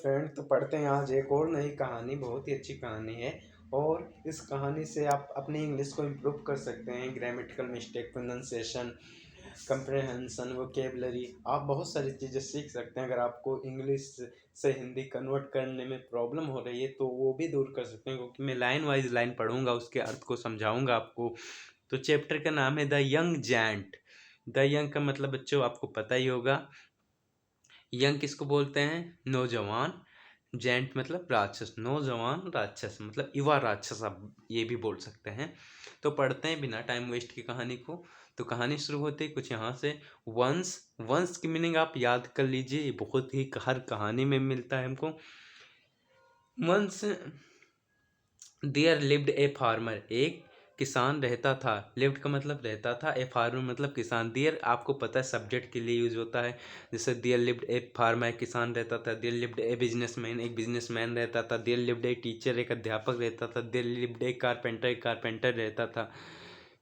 Friend, तो पढ़ते हैं आज एक और नई कहानी। बहुत ही अच्छी कहानी है और इस कहानी से आप अपनी इंग्लिश को इम्प्रूव कर सकते हैं। Grammatical mistake, pronunciation, comprehension, vocabulary, आप बहुत सारी चीज़ें सीख सकते हैं। अगर आपको इंग्लिश से हिंदी कन्वर्ट करने में प्रॉब्लम हो रही है तो वो भी दूर कर सकते हैं, क्योंकि मैं लाइन वाइज लाइन पढ़ूंगा, उसके अर्थ को समझाऊंगा आपको। तो चैप्टर का नाम है the young giant. The young का मतलब बच्चों आपको पता ही होगा। यंग किसको बोलते हैं? नौजवान। जैंट मतलब राक्षस। नौजवान राक्षस मतलब युवा राक्षस, आप ये भी बोल सकते हैं। तो पढ़ते हैं बिना टाइम वेस्ट की कहानी को। तो कहानी शुरू होती है कुछ यहाँ से। वंस, वंस की मीनिंग आप याद कर लीजिए, ये बहुत ही हर कहानी में मिलता है हमको। Once there lived a farmer, एक किसान रहता था। लिव्ड का मतलब रहता था, ए फार्मर मतलब किसान। देयर आपको पता है सब्जेक्ट के लिए यूज होता है। जैसे देयर लिव्ड ए फार्मर, एक किसान रहता था। देयर लिव्ड ए बिजनेसमैन, एक बिजनेसमैन रहता था। देयर लिव्ड ए टीचर, एक अध्यापक रहता था। देयर लिव्ड ए कारपेंटर, एक कारपेंटर रहता था।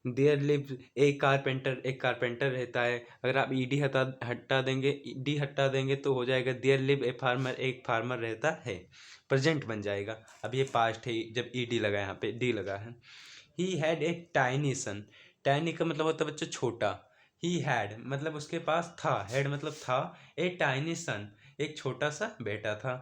देयर लिव्ड ए कारपेंटर, एक कारपेंटर रहता है। अगर आप ईडी हटा देंगे, डी हटा देंगे तो हो जाएगा देयर लिव ए फार्मर, एक फार्मर रहता है। प्रेजेंट बन जाएगा। अब ये पास्ट है, जब ईडी लगा, यहाँ पे डी लगा है। He had a tiny son. Tiny का मतलब होता है बच्चों छोटा। ही हैड मतलब उसके पास था, हैड मतलब था। ए टाइनी सन, एक छोटा सा बेटा था।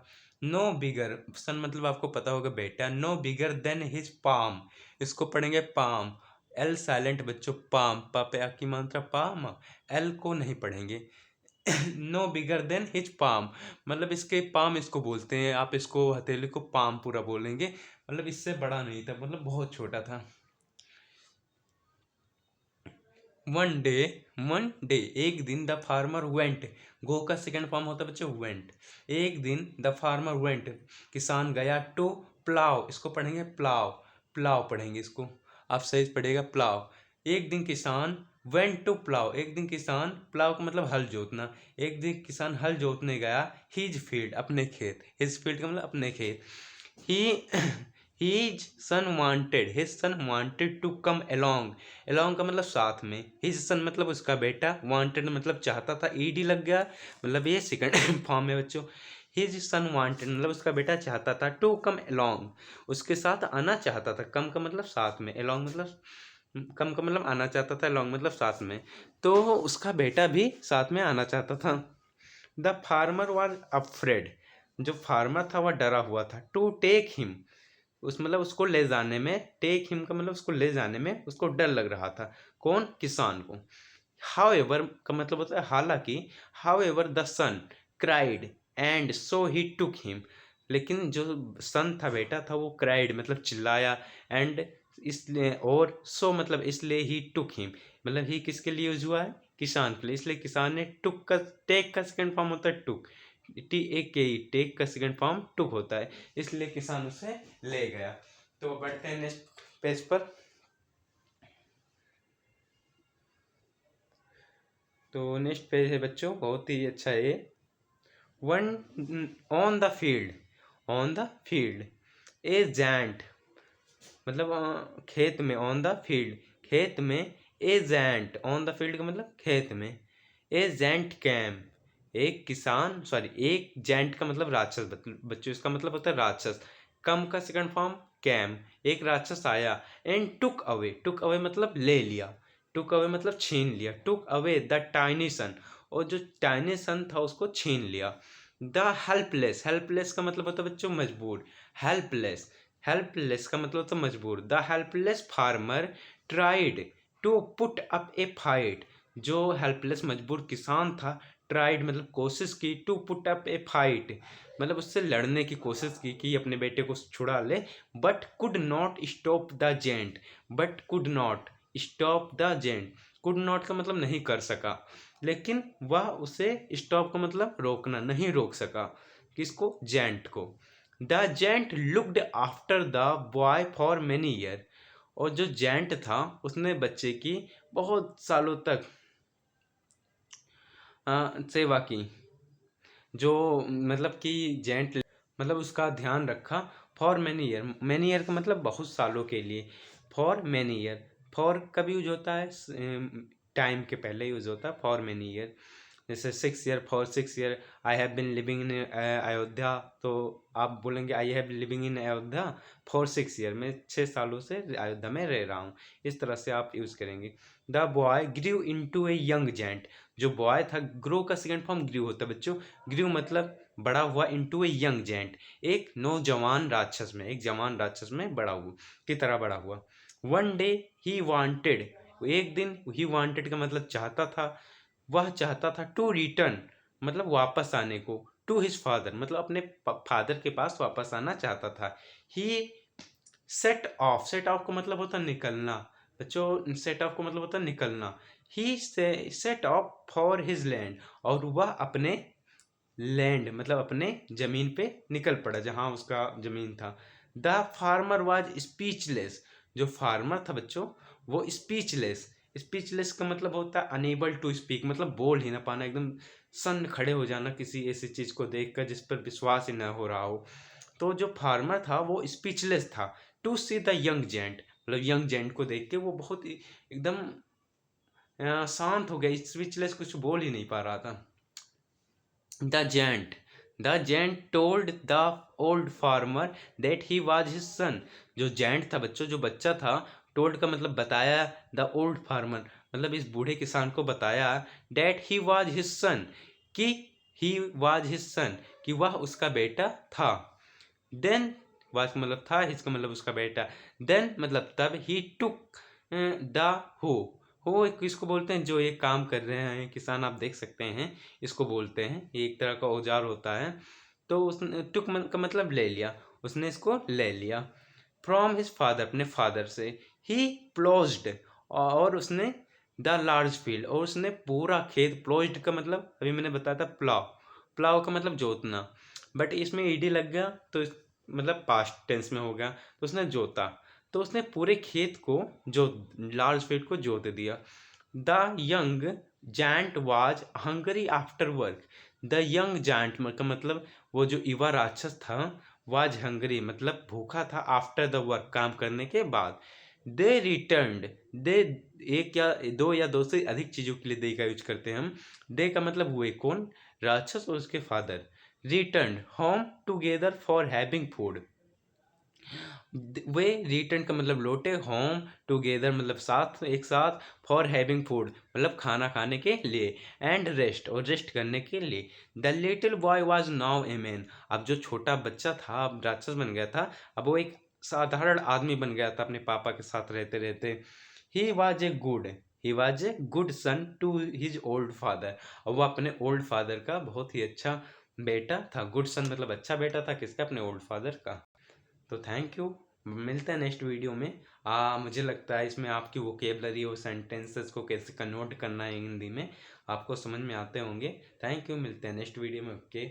नो बिगर, सन मतलब आपको पता होगा बेटा। No bigger than his palm, इसको पढ़ेंगे पाम। एल साइलेंट बच्चों, पाम, पापे की मात्रा पाम, एल को नहीं पढ़ेंगे। No bigger than his palm मतलब इसके पाम इसको बोलते हैं, आप इसको हथेली को पाम पूरा बोलेंगे। मतलब इससे बड़ा नहीं था, मतलब बहुत छोटा था। वन डे एक दिन, द फार्मर वेंट, गो का सेकंड फॉर्म होता है बच्चों वेंट। एक दिन द फार्मर वेंट, किसान गया। टू प्लाव, इसको पढ़ेंगे प्लाव, प्लाव पढ़ेंगे इसको, आप सही पढ़ेगा प्लाव। एक दिन किसान वेंट टू प्लाव, एक दिन किसान, प्लाव का मतलब हल जोतना। एक दिन किसान हल जोतने गया। हिज फील्ड, अपने खेत। हिज फील्ड का मतलब अपने खेत। ही His son wanted, his son wanted to come along, along का मतलब साथ में। His son मतलब उसका बेटा, wanted मतलब चाहता था, ed लग गया, मतलब ये सेकंड फॉर्म है बच्चों। His son wanted मतलब उसका बेटा चाहता था, to come along उसके साथ आना चाहता था। कम का मतलब साथ में, along मतलब कम का मतलब आना चाहता था, along मतलब साथ में। तो उसका बेटा भी साथ में आना चाहता था। द फार्मर वॉज अफ्रेड, जो फार्मर था वह डरा हुआ था। टू टेक हिम, उस मतलब उसको ले जाने में, टेक हिम का मतलब उसको ले जाने में उसको डर लग रहा था। कौन? किसान को। हाउ एवर का मतलब होता है हालांकि। However the son cried and so he took him, लेकिन जो सन था, बेटा था, वो क्राइड मतलब चिल्लाया, एंड इसलिए, और सो मतलब इसलिए, ही टुक हिम मतलब ही किसके लिए यूज हुआ है? किसान के लिए। इसलिए किसान ने टुक का, टेक का सेकंड फॉर्म होता है टुक, टी ए के, टेक का सेकंड फॉर्म टुक होता है, इसलिए किसान उसे ले गया। तो बढ़ते हैं नेक्स्ट पेज पर। तो नेक्स्ट पेज है बच्चों, बहुत ही अच्छा है। One on the field, on the field A giant मतलब खेत में, ऑन द फील्ड खेत में। ए जैंट, ऑन द फील्ड का मतलब खेत में। ए जैंट कैम, एक किसान, सॉरी एक जैंट का मतलब राक्षस बच्चों, इसका मतलब होता है राक्षस। कम का सेकंड फॉर्म कैम, एक राक्षस आया। And took away, took away मतलब ले लिया, टुक अवे मतलब छीन लिया। टुक अवे द टाइनी सन, और जो टाइनी सन था उसको छीन लिया। द हेल्पलेस, हेल्पलेस का मतलब होता है बच्चों मजबूर। हेल्पलेस, हेल्पलेस का मतलब होता है मजबूर। The helpless farmer tried to put up a fight, जो हेल्पलेस मजबूर किसान था, ट्राइड मतलब कोशिश की, to put up a fight मतलब उससे लड़ने की कोशिश की कि अपने बेटे को छुड़ा ले। But could not stop the giant, but could not stop the giant, could not का मतलब नहीं कर सका, लेकिन वह उसे, स्टॉप का मतलब रोकना, नहीं रोक सका। किसको? जेंट को। The giant looked after the boy for many year, और जो जेंट था उसने बच्चे की बहुत सालों तक सेवा की। जो मतलब कि जेंट मतलब उसका ध्यान रखा। For many year, many year का मतलब बहुत सालों के लिए। फॉर मैनी ईयर, फॉर कब यूज होता है? टाइम के पहले यूज होता है फॉर मैनी ईयर। जैसे 6 year, for 6 year I have been living in Ayodhya, तो आप बोलेंगे I have living in Ayodhya for 6 year, मैं 6 सालों से अयोध्या में रह रहा हूँ। इस तरह से आप यूज़ करेंगे। The boy grew into a young giant, जो बॉय था, ग्रो का सेकंड फॉर्म ग्रीव होता है बच्चों। ग्रीव मतलब बड़ा हुआ, इनटू ए यंग जेंट, एक नौजवान राक्षस में, एक जवान राक्षस में बड़ा हुआ, की तरह बड़ा हुआ। वन डे ही वांटेड, एक दिन ही वांटेड का मतलब चाहता था, वह चाहता था टू रिटर्न मतलब वापस आने को, टू हिज फादर मतलब अपने फादर के पास वापस आना चाहता था। ही सेट ऑफ, सेट ऑफ का मतलब होता है निकलना बच्चों, सेट ऑफ का मतलब होता है निकलना। He set off for his land, और वह अपने लैंड मतलब अपने जमीन पे निकल पड़ा जहाँ उसका जमीन था। द फार्मर वाज स्पीचलेस, जो फार्मर था बच्चों वो स्पीचलेस, स्पीचलेस का मतलब होता है अनेबल टू स्पीक, मतलब बोल ही ना पाना, एकदम सन्न खड़े हो जाना किसी ऐसी चीज को देखकर जिस पर विश्वास ही न हो रहा हो। तो जो फार्मर था वो स्पीचलेस था। To see the young giant, मतलब यंग जेंट को देख के वो बहुत एकदम शांत हो गया, स्पीचलेस, कुछ बोल ही नहीं पा रहा था। The giant told the old farmer that he was his son, जो giant था बच्चों, जो बच्चा था, told का मतलब बताया, the old farmer मतलब इस बूढ़े किसान को बताया, that he was his son, कि he was his son, कि वह उसका बेटा था। then was का मतलब था, his का मतलब उसका बेटा, then मतलब तब, he took the hoe, हो किसको बोलते हैं, जो ये काम कर रहे हैं किसान, आप देख सकते हैं, इसको बोलते हैं, ये एक तरह का औजार होता है। तो उसने टुक का मतलब ले लिया, उसने इसको ले लिया। फ्रॉम हिज फादर, अपने फादर से। ही प्लोज्ड, और उसने द लार्ज फील्ड, और उसने पूरा खेत, प्लोज्ड का मतलब अभी मैंने बताया था प्लाव, प्लाव का मतलब जोतना, बट इसमें ईडी लग गया तो मतलब पास्ट टेंस में हो गया, तो उसने जोता, तो उसने पूरे खेत को जो लार्ज फील्ड को जोत दिया। The young giant was Hungary after work, the young giant का मतलब वो जो युवा राक्षस था, वाज हंगरी मतलब भूखा था, आफ्टर द वर्क काम करने के बाद। दे रिटर्न्ड, दे एक या दो या दो से अधिक चीजों के लिए दे का यूज करते हैं हम। दे का मतलब हुए कौन, राक्षस और उसके father. Return home together for having food, way return का मतलब लौटे, होम टुगेदर मतलब साथ, एक साथ, फॉर हैविंग फूड मतलब खाना खाने के लिए, एंड रेस्ट और रेस्ट करने के लिए। The little boy was now a man, अब जो छोटा बच्चा था अब राक्षस बन गया था, अब वो एक साधारण आदमी बन गया था अपने पापा के साथ रहते रहते। He was a good, he was a good son to his old father, और वो अपने ओल्ड फादर का बहुत ही अच्छा बेटा था। गुड सन मतलब अच्छा बेटा था, किसका, अपने ओल्ड फादर का। तो थैंक यू, मिलते हैं नेक्स्ट वीडियो में। मुझे लगता है इसमें आपकी वोकेबलरी और सेंटेंसेस को कैसे कन्वर्ट करना है हिंदी में आपको समझ में आते होंगे। थैंक यू, मिलते हैं नेक्स्ट वीडियो में। ओके।